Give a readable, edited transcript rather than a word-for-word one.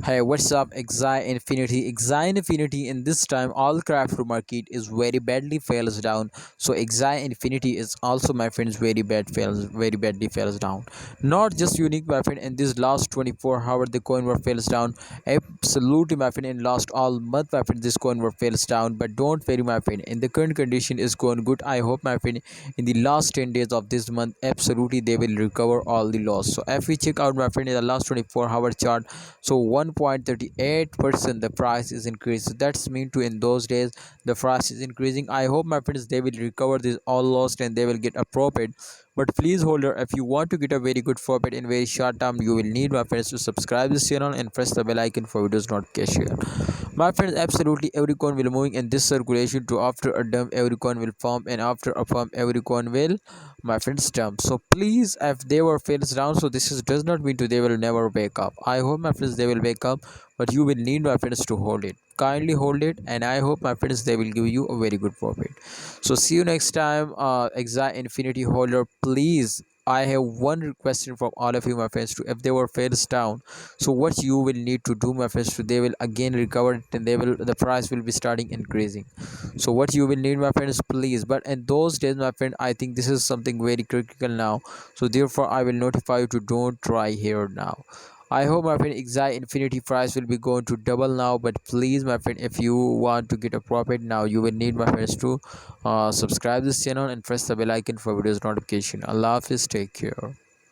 Hey, what's up, Axie Infinity? Axie Infinity in this time, all crypto market is very badly fails down. So Axie Infinity is also, my friends, very badly fails down. Not just unique, my friend. In this last 24 hours, the coin were fails down. Absolutely, my friend. In last all month, my friend, this coin were fails down. But don't worry, my friend. In the current condition is going good. I hope, my friend, in the last 10 days of this month, absolutely they will recover all the loss. So if we check out, my friend, in the last 24-hour chart, so 1.38% the price is increased. So that's mean to in those days the price is increasing. I hope, my friends, they will recover this all lost and they will get a profit. But please, holder, if you want to get a very good profit in very short term, you will need, my friends, to subscribe this channel and press the bell icon for videos notification. My friends, absolutely every coin will moving in this circulation to after a dump every coin will form, and after a pump every coin will, my friends, dump. So please, if they were fails down, so this is does not mean to they will never wake up. I hope, my friends, they will wake up, but you will need, my friends, to hold it. Kindly hold it, and I hope, my friends, they will give you a very good profit. So see you next time, Exact Infinity holder. Please, I have one question from all of you, my friends, to if they were fails down, so what you will need to do, my friends, to they will again recover it, and they will, the price will be starting increasing. So what you will need, my friends, please. But in those days, my friend, I think this is something very critical now, so therefore I will notify you to don't try here now. I hope, my friend, exact infinity price will be going to double now. But please, my friend, if you want to get a profit now, you will need, my friends, to subscribe this channel and press the bell icon for videos notification. Allah Hafiz, take care.